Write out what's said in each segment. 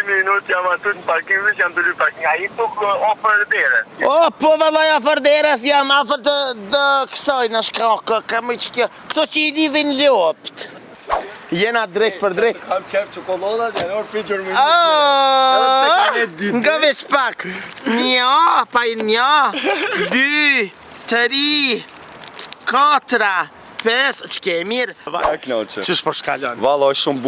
minutë jam aty në parking, veç jam të ly parking. Ai tuk ofër derës. O, po vallaj afër derës jam afër të kësaj në shkakë, kam që kjo. Këto që I lidhin lopt. Jena drejt për drejt. Kam qef çokolladat, janë orë piqër më Nga veç pak. Nja, pa I nja, 2, 3, 4, 5, që ke mirë. Ja knoqe. Qësh po shkallon? Vallaj shumë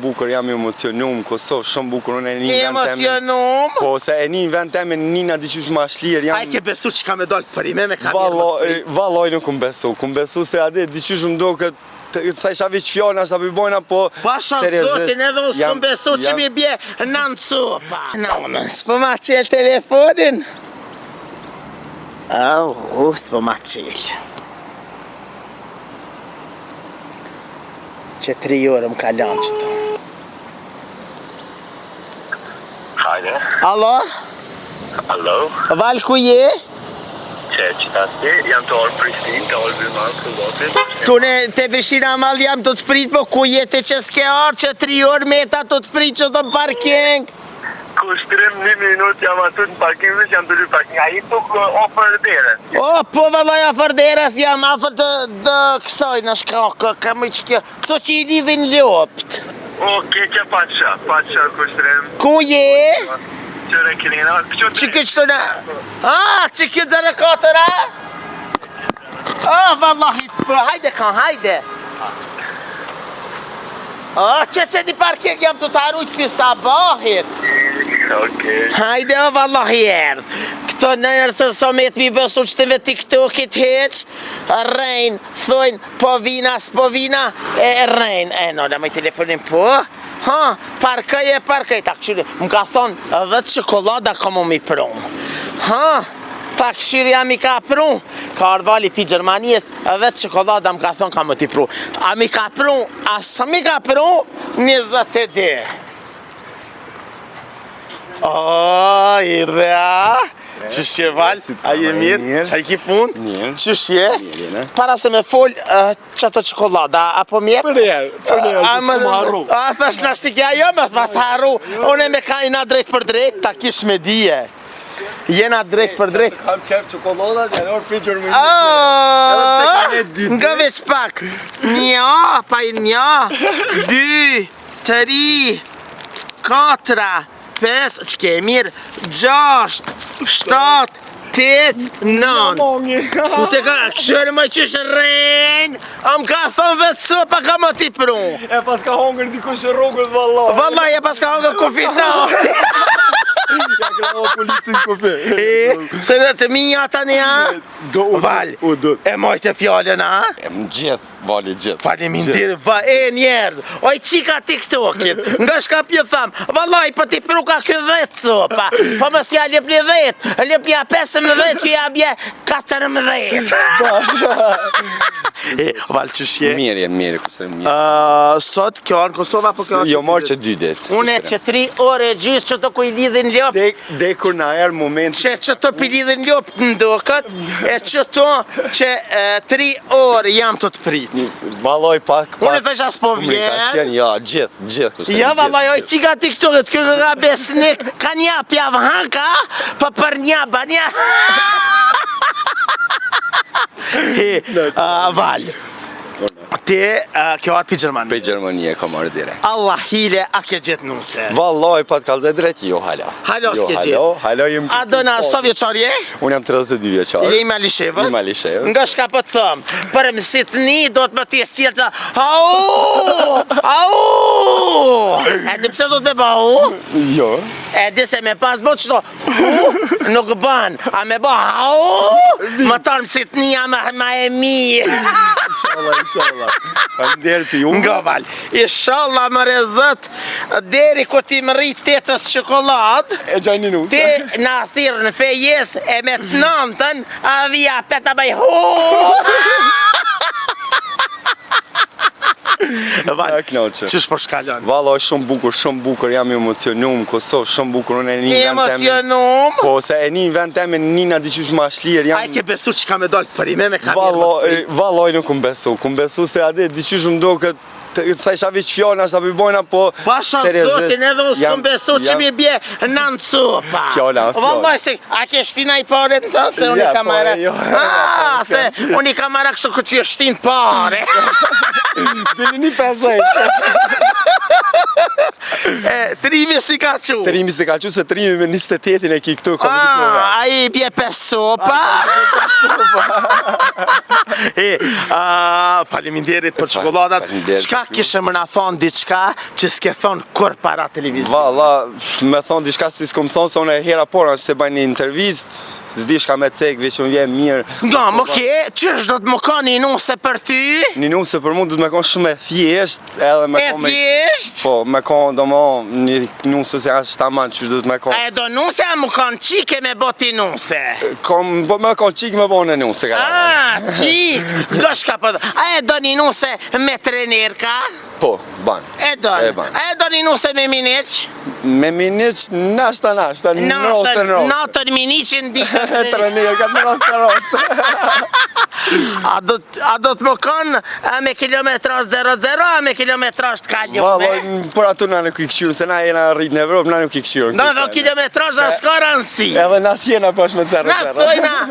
bukur, jam emocionum, Kosovë shumë bukur, unë e një vend teme. Emocionum? Po, se e një vend teme nina diqysh ma shlirë, jam... A I ke besu që ka me dollë për ime me ka mirë. Vallaj nuk kum besu se ade diqysh më do këtë thesha veç fjona sa përbojna, po Pasha zotin edhe unë s'kom besu që mi bje në copa. Në s'po ma qel telefonin. S'po ma qel. Që 3 orë më kalon qëto. Hajde. Alo? Allo? Val ku je? Që ta ti, jam të orë Prishtinë, të orë Vyman, Kullotin. Tune te Prishtina mal jam të prit, po ku jete që s'ke arë që 3 orë meta të prit që të parking? Kushtrim 1 minutë jam aty në parking, veç jam të ly parking. Ai tuk ofër derës. O, po vallaj afër derës jam afër të kësaj në shkakë, kam që kjo. Këto që I lidhin lopt. Oke, që paqa kushtrim. Ku je? Qëre kinina, Që këtë sëna? Që këtë zërë 4, vallahi, hajde kan, hajde. Që një parking jam të arrujt për sabahit. Oke. Hajde, vallahi erdh. Këto nërse so me të mi besu që të vetë TikTokit heq, rejnë, thojnë, po vina, s'po vina, e rejnë. Nola, me telefonin po? Parkaj, ta këshyri, më ka thonë edhe çokolada ka mu mi prunë. Ta këshyri jam I ka prunë, ka ardhali pi Gjermanis, edhe çokolada më ka thonë ka mu ti prunë. A mi ka prunë, asë mi ka prunë, 22. Irdea, qësh je val, a je mirë, qa I ki pun, qësh je, para se me fol qëto çokolada, apo mirë? Për njerë, s'kom harru. Thash në shtikja jo, mas harru, une me ka ina drejt për drejt, ta kish me dije. Jena drejt për drejt. Kam qef çokolladat, janë orë piqër më Nga veç pak, nja, pa I nja, 2, 3, 4, 5, që ke mirë, 6, 7, 8, 9. Ku te ka këshërë më qësh rejnë, am ka thonë vetë sopa ka më ti prunë. E pas ka hongër dikush e rrugës, vallaj. Vallaj, e pas ka hongër kufita. Ja kravo policin kofe. Se në të minja tani, Val, e mojtë e fjallën, Më gjithë, vali gjithë. Faleminderit, njerëz, oj qika TikTokit, nga shka pjë thamë, vallaj, po ti pru ka kjo 10 sopa, po mës ja lepli 10, lepja 15, kjo ja bje 14. Val, qësh je? Mirë, kushtrim mirë. Sot, kjo në Kosova, po kjo? Jo marë që 2 ditë. Une që 3 ore gjysë që të kuj lidhin ljop. Dekur na erë moment. Që të pi lidhin ljop në ndokët, e që to që 3 orë jam të prit. Valoj pak. Unë e thësh as po vjen. Komunikacion, ja, gjithë kushtrim. Ja, valoj, oj, qika TikTokit, kjo nga besnik, ka nja pjavë hanka, pa për nja banja. Val, te kjo arë për Gjermani. Për Gjermani e kam arë dire. Allah hile, a ke gjithë nuse. Valoj, pa të kalze drejt, jo hala. Halo s'ke gjithë. Halo jem... Adona, sa vjeqar je? Unë jam 32 vjeqar. Je I Malishevës? I Malishevës. Nga shka po të thëmë, për mësit një do të më t'i esirë që E di pse do të me ba Jo. E di se me pas bo qëto nuk ban, a me ba më tarë mësit një ma e mirë. Inshallah. Faleminderit për ju. Nga val, inshallah më rezët, deri ku ti më rrit 8 çokolad, E gjajni nusë. ti në thirë në fejes e me të 9-ën, a vija peta bëj Ja knoqe. Qësh po shkallon? Vallaj shumë bukur, jam emocionum, Kosovë shumë bukur, unë e një vend teme. Emocionum? Po, se e një vend teme nina diqysh ma shlirë, A I ke besu që ka me dollë për ime me ka mirë. Vallaj nuk kum besu se ade diqysh më do këtë thesha veç fjona sa për bojna, po Pasha zotin edhe unë s'kom besu që mi bje në copa. Fjona. Vallaj se, a ke shtina i pare në tënë, se unë i kamara. Se unë i kamara kështu këtë ju shtin pare. Dini një 50. Trimi si ka qu. Trimi si ka qu, se trimi me 28-in e ki këtu A i bje 5 copa. Faleminderit për çikoladat. Çka kishe më na thonë diçka që s'ke thonë kur para televizionit? Valla, me thonë diçka si s'kom thonë, se unë e hera pora që se baj një intervist, s'di shka me cek, veç unë jem mirë. Nga, më ke, qësh do të më ka një nuse për ty? Një nuse për mu du të me konë shumë e thjesht, edhe me konë me... thjesht? Po, me konë do më një nuse se ashtë taman që du të me konë. E do nuse, a më kanë qike me boti nuse? Me konë qik me bo në nuse, ka. Qik, do shka për... A e do një nuse me trener ka? Po, ban. E do. A e do një nuse me minic? Me minic, nashta, Natën minicin dikë. Trener, ka në rost. A do të më kanë me kilometrash 0-0, a me kilometrash të kaljome? Valla, për ato na nuk i këshyrën, se na jena rrit në Evropë, na nuk i këshyrën. Do dhe kilometrash a s'ka rëndësi. Edhe nas jena pash me 0-0.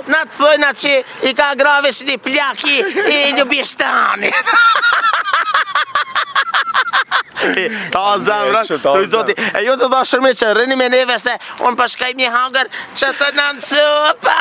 Na të thojna që i ka gravesh një plaki i Ljubishtani. Ta zemra, të i zoti, e ju të dashërme që rëni me neve se unë përshkaj mi hangër që të në copa.